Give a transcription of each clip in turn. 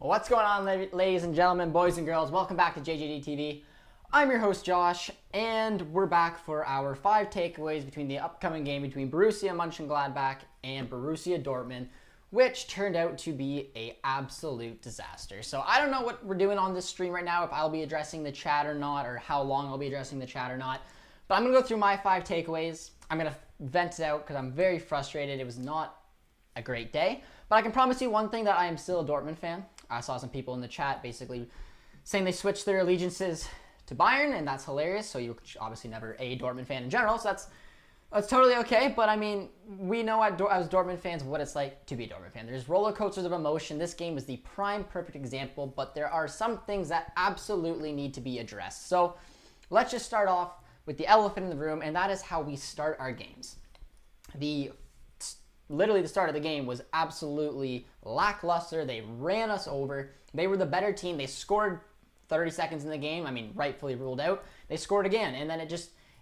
What's going on, ladies and gentlemen, boys and girls? Welcome back to JJD TV. I'm your host, Josh, and we're back for our 5 takeaways between the upcoming game between Borussia Mönchengladbach and Borussia Dortmund, which turned out to be an absolute disaster. So I don't know what we're doing on this stream right now, if I'll be addressing the chat or not, or how long I'll be addressing the chat or not. But I'm going to go through my 5 takeaways. I'm going to vent it out because I'm very frustrated. It was not a great day. But I can promise you one thing, that I am still a Dortmund fan. I saw some people in the chat basically saying they switched their allegiances to Bayern, and that's hilarious. So you're obviously never a Dortmund fan in general, so that's totally okay. But I mean, we know as Dortmund fans what it's like to be a Dortmund fan. There's roller coasters of emotion. This game is the prime perfect example, but there are some things that absolutely need to be addressed. So let's just start off with the elephant in the room, and that is how we start our games. Literally the start of the game was absolutely lackluster. They ran us over. They were the better team. They scored 30 seconds in the game. I mean, rightfully ruled out. They scored again. And then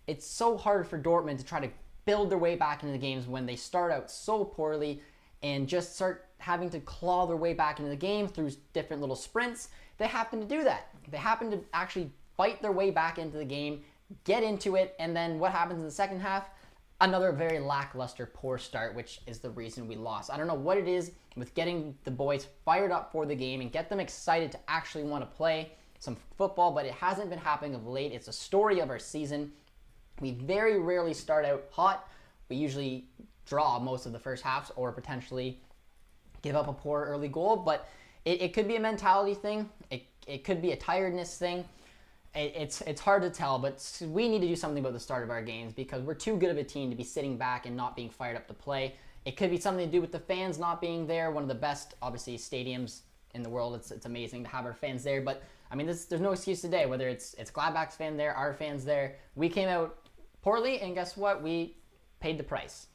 it's so hard for Dortmund to try to build their way back into the games when they start out so poorly and just start having to claw their way back into the game through different little sprints. They happen to do that. They happen to actually fight their way back into the game, get into it, and then what happens in the second half? Another very lackluster, poor start, which is the reason we lost. I don't know what it is with getting the boys fired up for the game and get them excited to actually want to play some football, but it hasn't been happening of late. It's a story of our season. We very rarely start out hot. We usually draw most of the first halves or potentially give up a poor early goal, but it could be a mentality thing. It could be a tiredness thing. It's hard to tell, but we need to do something about the start of our games because we're too good of a team to be sitting back and not being fired up to play. It could be something to do with the fans not being there. One of the best, obviously, stadiums in the world. It's amazing to have our fans there, but I mean, there's no excuse today. Whether it's Gladbach's fan there, our fans there, we came out poorly, and guess what? We paid the price.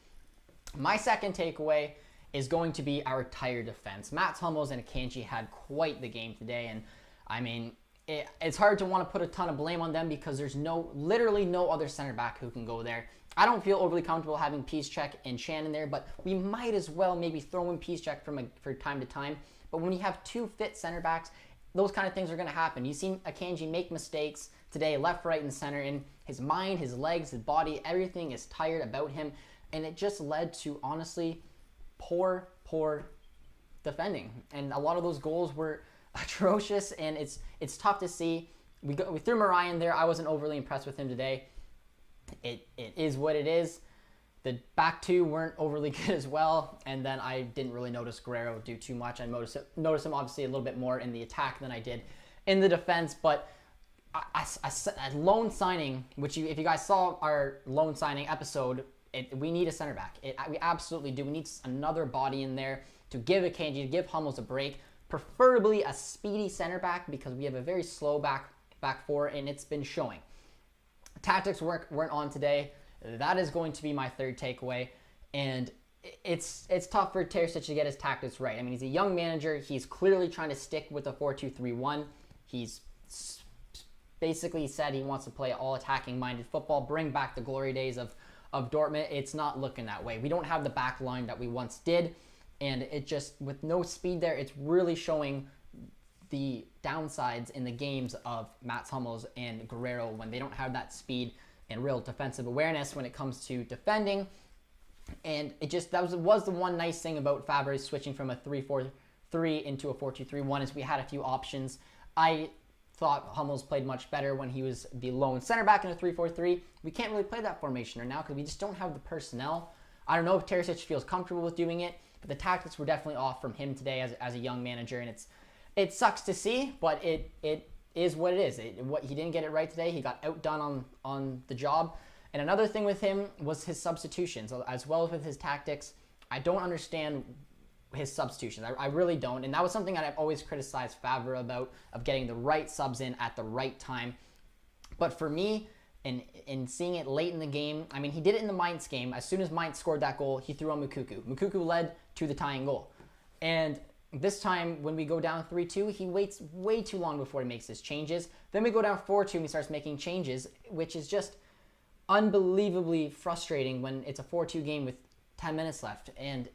My second takeaway is going to be our tired defense. Mats Hummels and Akanji had quite the game today, and I mean, it's hard to want to put a ton of blame on them because there's literally no other center back who can go there. I don't feel overly comfortable having Piszczek and Shannon there, but we might as well maybe throw in Piszczek for time to time. But when you have 2 fit center backs, those kind of things are going to happen. You've seen Akanji make mistakes today, left, right, and center, and his mind, his legs, his body, everything is tired about him, and it just led to, honestly, poor defending. And a lot of those goals were atrocious, and it's tough to see. We threw Mariah in there. I wasn't overly impressed with him today. It is what it is. The back 2 weren't overly good as well, and then I didn't really notice Guerrero do too much. I noticed him obviously a little bit more in the attack than I did in the defense, but a loan signing, which if you guys saw our loan signing episode, we need a center back. We absolutely do. We need another body in there to give Akanji, to give Hummels a break, preferably a speedy center back because we have a very slow back 4, and it's been showing. Tactics weren't on today. That is going to be my third takeaway, and it's tough for Terzic to get his tactics right. I mean, he's a young manager. He's clearly trying to stick with a 4-2-3-1. He's basically said he wants to play all attacking-minded football, bring back the glory days of Dortmund. It's not looking that way. We don't have the back line that we once did, and it just, with no speed there, it's really showing the downsides in the games of Mats Hummels and Guerrero when they don't have that speed and real defensive awareness when it comes to defending. And that was the one nice thing about Fabregas switching from a 3-4-3 into a 4-2-3-1 is we had a few options. I thought Hummels played much better when he was the lone center back in a 3-4-3. We can't really play that formation right now because we just don't have the personnel. I don't know if Terzic feels comfortable with doing it, but the tactics were definitely off from him today as a young manager, and it sucks to see, but it is what it is. He didn't get it right today. He got outdone on the job. And another thing with him was his substitutions, as well as with his tactics. I don't understand his substitutions. I really don't. And that was something that I've always criticized Favre about, of getting the right subs in at the right time. But for me, in seeing it late in the game, I mean, he did it in the Mainz game. As soon as Mainz scored that goal, he threw on Moukoko. Moukoko led to the tying goal. And this time, when we go down 3-2, he waits way too long before he makes his changes. Then we go down 4-2 and he starts making changes, which is just unbelievably frustrating when it's a 4-2 game with 10 minutes left. And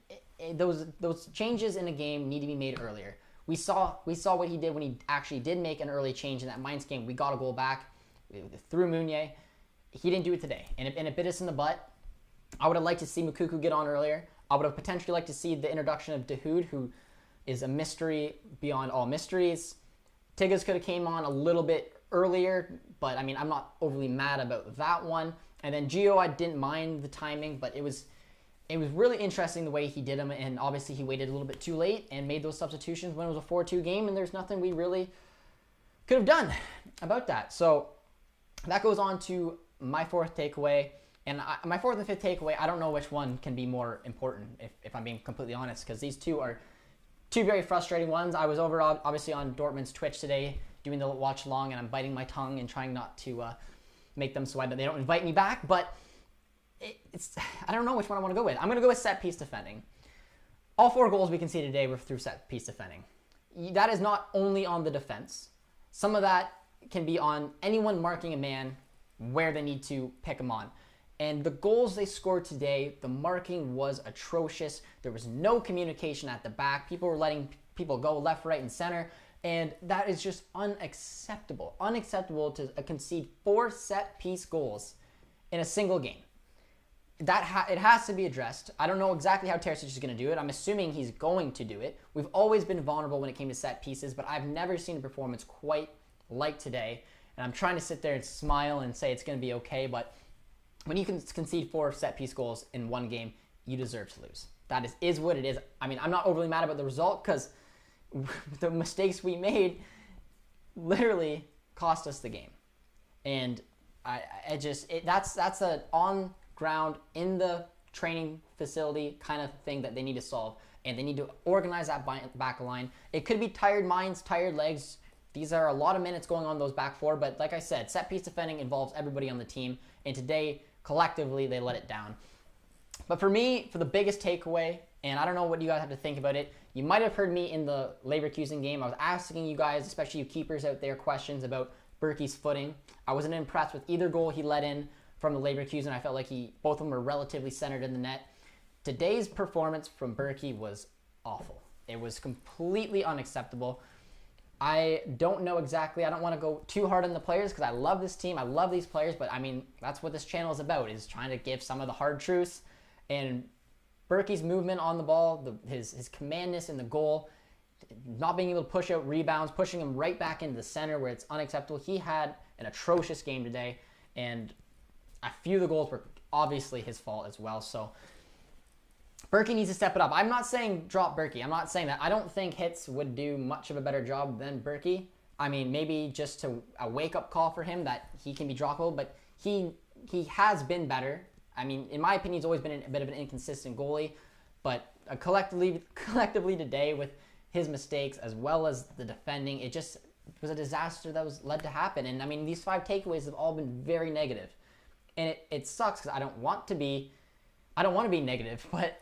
those changes in a game need to be made earlier. We saw what he did when he actually did make an early change in that Mainz game. We got a goal back through Meunier. He didn't do it today, and it bit us in the butt. I would have liked to see Mukuku get on earlier. I would have potentially liked to see the introduction of Dahoud, who is a mystery beyond all mysteries. Tigges could have came on a little bit earlier, but I mean, I'm not overly mad about that one. And then Gio, I didn't mind the timing, but it was really interesting the way he did them, and obviously he waited a little bit too late and made those substitutions when it was a 4-2 game, and there's nothing we really could have done about that. So that goes on to my fourth takeaway. And my fourth and fifth takeaway, I don't know which one can be more important, if I'm being completely honest, because these two are two very frustrating ones. I was over, obviously, on Dortmund's Twitch today doing the watch along, and I'm biting my tongue and trying not to make them so they don't invite me back. But I don't know which one I want to go with. I'm going to go with set-piece defending. All 4 goals we conceded today were through set-piece defending. That is not only on the defense. Some of that can be on anyone marking a man where they need to pick him on. And the goals they scored today, the marking was atrocious. There was no communication at the back. People were letting people go left, right, and center. And that is just unacceptable. Unacceptable to concede 4 set-piece goals in a single game. It has to be addressed. I don't know exactly how Terzic is going to do it. I'm assuming he's going to do it. We've always been vulnerable when it came to set pieces, but I've never seen a performance quite like today. And I'm trying to sit there and smile and say it's going to be okay, but when you can concede 4 set-piece goals in one game, you deserve to lose. That is what it is. I mean, I'm not overly mad about the result because the mistakes we made literally cost us the game. And that's an on-ground, in the training facility kind of thing that they need to solve. And they need to organize that back line. It could be tired minds, tired legs. These are a lot of minutes going on those back 4. But like I said, set-piece defending involves everybody on the team. And today, collectively, they let it down. But for me, for the biggest takeaway, and I don't know what you guys have to think about it, you might have heard me in the Leverkusen game. I was asking you guys, especially you keepers out there, questions about Berkey's footing. I wasn't impressed with either goal he let in from the Leverkusen. I felt like both of them were relatively centered in the net. Today's performance from Berkey was awful. It was completely unacceptable. I don't know exactly. I don't want to go too hard on the players because I love this team. I love these players, but I mean, that's what this channel is about, is trying to give some of the hard truths. And Berkey's movement on the ball, his commandness in the goal, not being able to push out rebounds, pushing him right back into the center where it's unacceptable. He had an atrocious game today, and a few of the goals were obviously his fault as well. So Berkey needs to step it up. I'm not saying drop Berkey. I'm not saying that. I don't think Hitz would do much of a better job than Berkey. I mean, maybe just a wake-up call for him that he can be droppable, but he has been better. I mean, in my opinion, he's always been a bit of an inconsistent goalie, but collectively today with his mistakes as well as the defending, it just was a disaster that was led to happen. And I mean, these 5 takeaways have all been very negative. And it sucks because I don't want to be negative, but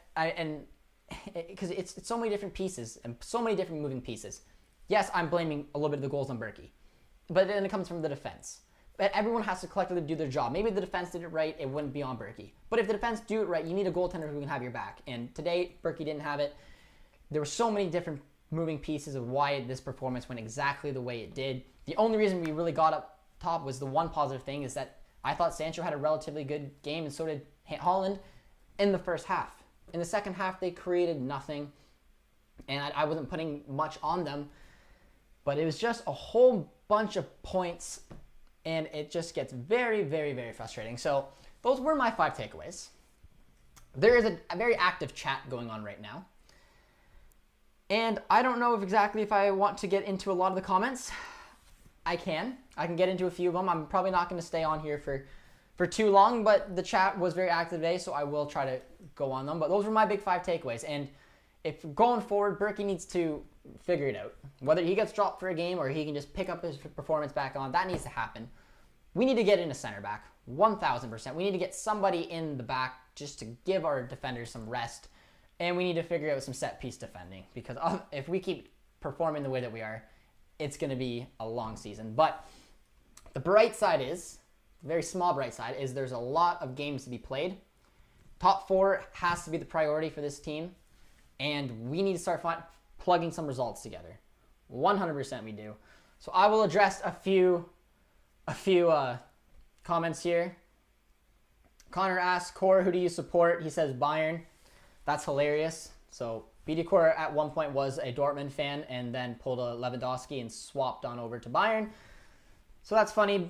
because it's so many different pieces and so many different moving pieces. Yes, I'm blaming a little bit of the goals on Berkey, but then it comes from the defense. But everyone has to collectively do their job. Maybe the defense did it right, it wouldn't be on Berkey. But if the defense do it right, you need a goaltender who can have your back. And today, Berkey didn't have it. There were so many different moving pieces of why this performance went exactly the way it did. The only reason we really got up top was the one positive thing is that I thought Sancho had a relatively good game, and so did Haaland in the first half. In the second half, they created nothing, and I wasn't putting much on them, but it was just a whole bunch of points, and it just gets very, very, very frustrating. So those were my 5 takeaways. There is a very active chat going on right now, and I don't know exactly if I want to get into a lot of the comments. I can get into a few of them. I'm probably not going to stay on here for too long, but the chat was very active today, so I will try to go on them. But those were my big 5 takeaways. And if going forward, Berkey needs to figure it out. Whether he gets dropped for a game or he can just pick up his performance back on, that needs to happen. We need to get in a center back, 1,000%. We need to get somebody in the back just to give our defenders some rest. And we need to figure out some set-piece defending, because if we keep performing the way that we are, it's going to be a long season. But the bright side is, very small bright side, is there's a lot of games to be played. Top 4 has to be the priority for this team, and we need to start plugging some results together. 100% we do. So I will address a few comments here. Connor asks, Core, who do you support? He says Bayern. That's hilarious. So BD Core at one point was a Dortmund fan and then pulled a Lewandowski and swapped on over to Bayern. So that's funny,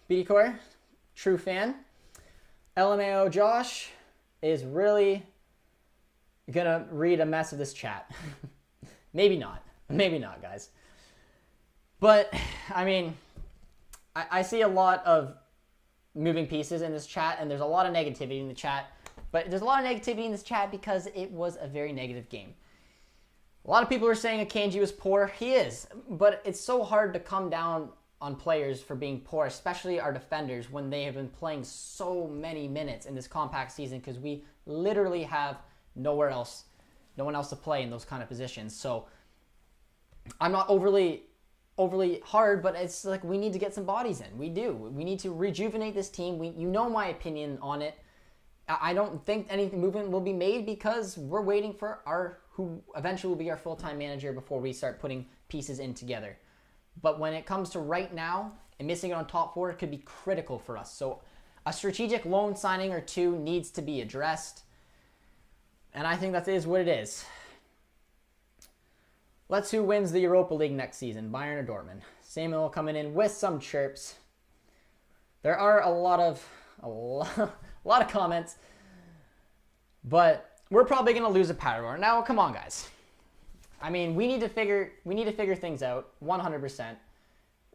BD Core. True fan. LMAO Josh is really gonna read a mess of this chat. Maybe not. Maybe not, guys. But, I mean, I see a lot of moving pieces in this chat, and there's a lot of negativity in the chat. But there's a lot of negativity in this chat because it was a very negative game. A lot of people are saying Akanji was poor. He is. But it's so hard to come down on players for being poor, especially our defenders, when they have been playing so many minutes in this compact season, because we literally have no one else to play in those kind of positions. So I'm not overly hard, but it's like we need to get some bodies in. We do. We need to rejuvenate this team. You know my opinion on it. I don't think any movement will be made because we're waiting for who eventually will be our full-time manager before we start putting pieces in together. But when it comes to right now and missing it on top 4, it could be critical for us. So a strategic loan signing or two needs to be addressed. And I think that is what it is. Let's who wins the Europa League next season, Bayern or Dortmund. Samuel coming in with some chirps. There are a lot of comments, but we're probably going to lose a Parador. Now, come on, guys. I mean, we need to figure things out 100%.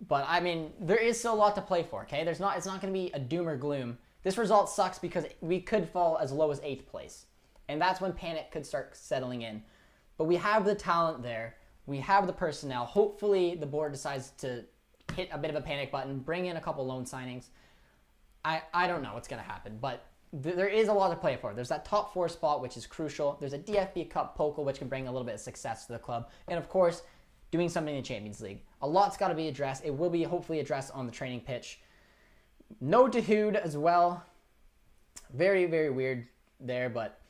But I mean, there is still a lot to play for, okay? It's not going to be a doom or gloom. This result sucks because we could fall as low as 8th place. And that's when panic could start settling in. But we have the talent there. We have the personnel. Hopefully the board decides to hit a bit of a panic button, bring in a couple loan signings. I don't know what's going to happen, but there is a lot to play for. There's that top 4 spot, which is crucial. There's a DFB Cup Pokal, which can bring a little bit of success to the club. And of course, doing something in the Champions League. A lot's got to be addressed. It will be hopefully addressed on the training pitch. No Dahoud as well. Very, very weird there, but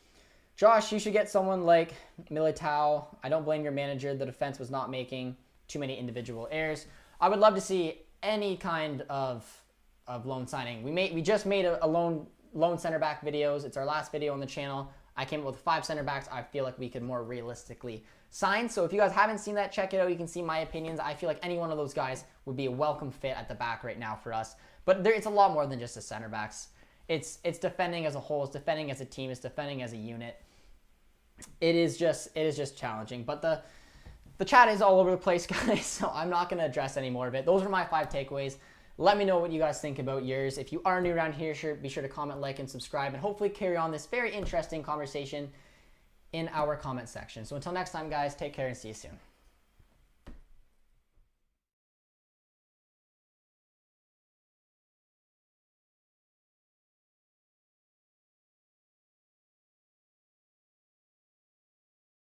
Josh, you should get someone like Militao. I don't blame your manager. The defense was not making too many individual errors. I would love to see any kind of loan signing. We just made a loan center back videos. It's our last video on the channel. I came up with 5 center backs I feel like we could more realistically sign. So if you guys haven't seen that, check it out. You can see my opinions. I feel like any one of those guys would be a welcome fit at the back right now for us. But it's a lot more than just the center backs. It's defending as a whole. It's defending as a team. It's defending as a unit. It is just challenging. But the chat is all over the place, guys, so I'm not going to address any more of it. Those are my 5 takeaways. Let me know what you guys think about yours. If you are new around here, be sure to comment, like, and subscribe, and hopefully carry on this very interesting conversation in our comment section. So until next time, guys, take care and see you soon.